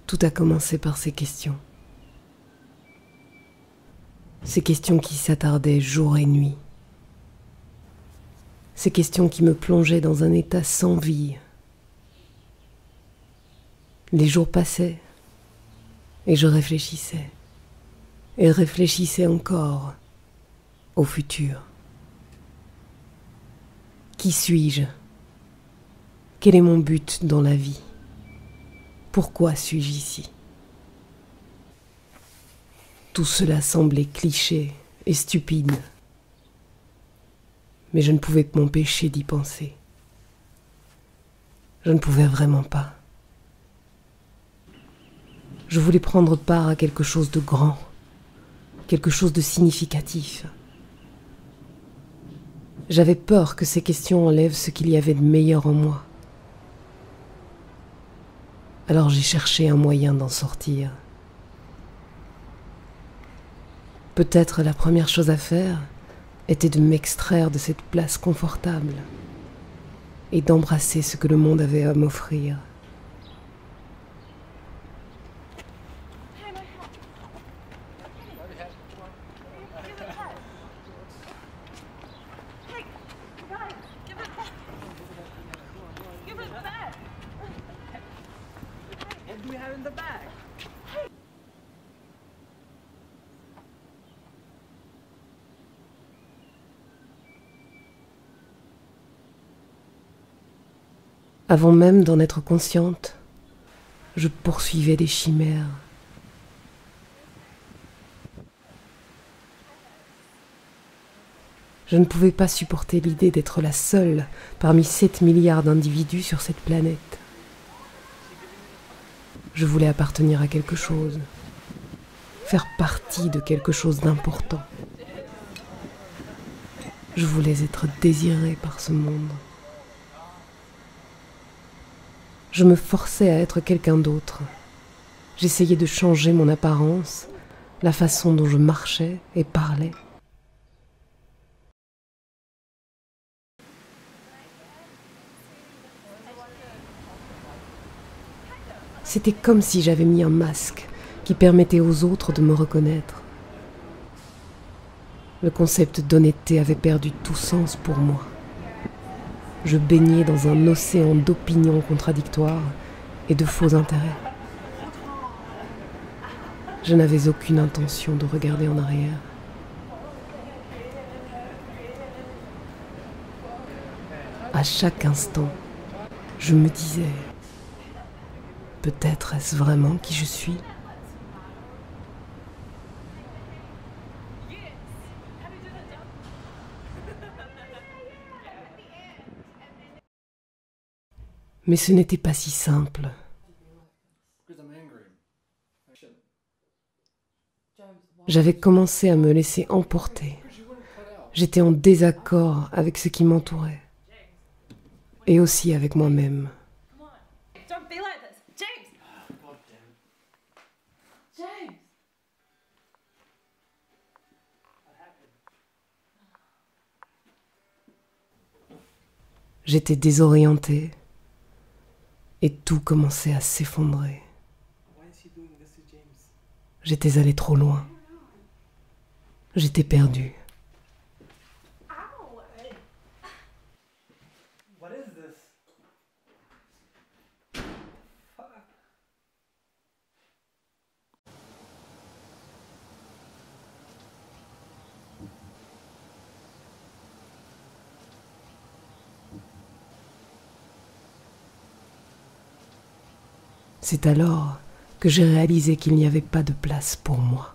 Tout a commencé par ces questions. Ces questions qui s'attardaient jour et nuit. Ces questions qui me plongeaient dans un état sans vie. Les jours passaient et je réfléchissais. Et réfléchissais encore au futur. Qui suis-je? Quel est mon but dans la vie? Pourquoi suis-je ici? Tout cela semblait cliché et stupide, mais je ne pouvais m'empêcher d'y penser. Je ne pouvais vraiment pas. Je voulais prendre part à quelque chose de grand, quelque chose de significatif. J'avais peur que ces questions enlèvent ce qu'il y avait de meilleur en moi. Alors j'ai cherché un moyen d'en sortir. Peut-être la première chose à faire était de m'extraire de cette place confortable et d'embrasser ce que le monde avait à m'offrir. Avant même d'en être consciente, je poursuivais des chimères. Je ne pouvais pas supporter l'idée d'être la seule parmi 7 milliards d'individus sur cette planète. Je voulais appartenir à quelque chose, faire partie de quelque chose d'important. Je voulais être désirée par ce monde. Je me forçais à être quelqu'un d'autre. J'essayais de changer mon apparence, la façon dont je marchais et parlais. C'était comme si j'avais mis un masque qui permettait aux autres de me reconnaître. Le concept d'honnêteté avait perdu tout sens pour moi. Je baignais dans un océan d'opinions contradictoires et de faux intérêts. Je n'avais aucune intention de regarder en arrière. À chaque instant, je me disais, peut-être est-ce vraiment qui je suis ? Mais ce n'était pas si simple. J'avais commencé à me laisser emporter. J'étais en désaccord avec ce qui m'entourait. Et aussi avec moi-même. J'étais désorientée. Et tout commençait à s'effondrer. J'étais allée trop loin. J'étais perdue. C'est alors que j'ai réalisé qu'il n'y avait pas de place pour moi.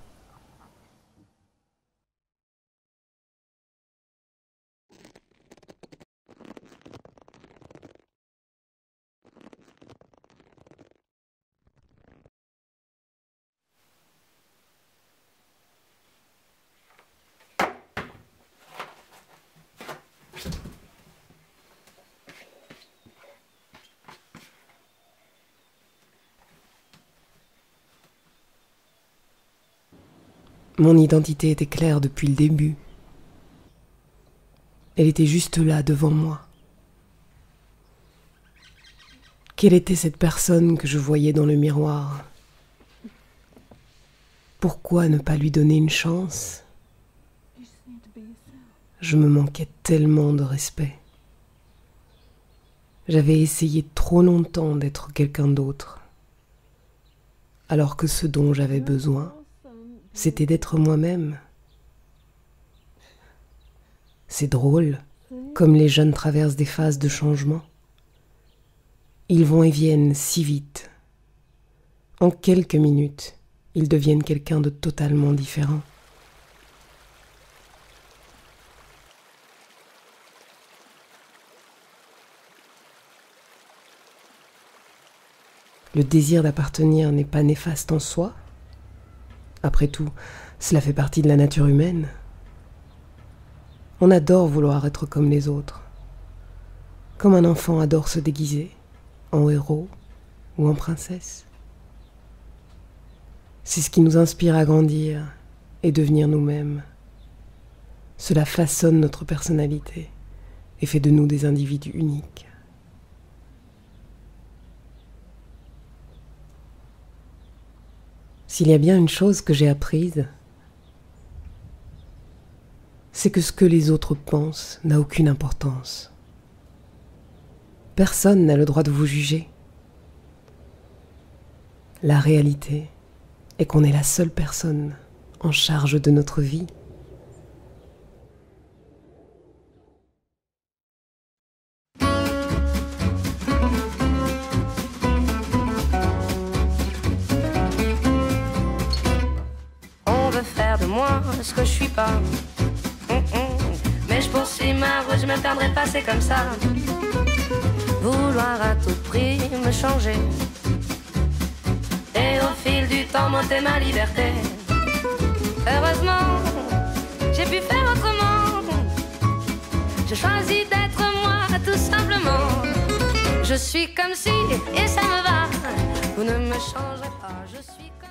Mon identité était claire depuis le début. Elle était juste là devant moi. Quelle était cette personne que je voyais dans le miroir, Pourquoi ne pas lui donner une chance? Je me manquais tellement de respect. J'avais essayé trop longtemps d'être quelqu'un d'autre, alors que ce dont j'avais besoin, c'était d'être moi-même. C'est drôle, comme les jeunes traversent des phases de changement. Ils vont et viennent si vite. En quelques minutes, ils deviennent quelqu'un de totalement différent. Le désir d'appartenir n'est pas néfaste en soi. Après tout, cela fait partie de la nature humaine. On adore vouloir être comme les autres, comme un enfant adore se déguiser en héros ou en princesse. C'est ce qui nous inspire à grandir et devenir nous-mêmes. Cela façonne notre personnalité et fait de nous des individus uniques. S'il y a bien une chose que j'ai apprise, c'est que ce que les autres pensent n'a aucune importance. Personne n'a le droit de vous juger. La réalité est qu'on est la seule personne en charge de notre vie. On veut faire de moi ce que je suis pas. Mais je poursuis ma route, je me perdrai pas, c'est comme ça. Vouloir à tout prix me changer, et au fil du temps monter ma liberté. Heureusement, j'ai pu faire autrement. Je choisis d'être moi, tout simplement. Je suis comme si, et ça me va. Vous ne me changerez pas, je suis comme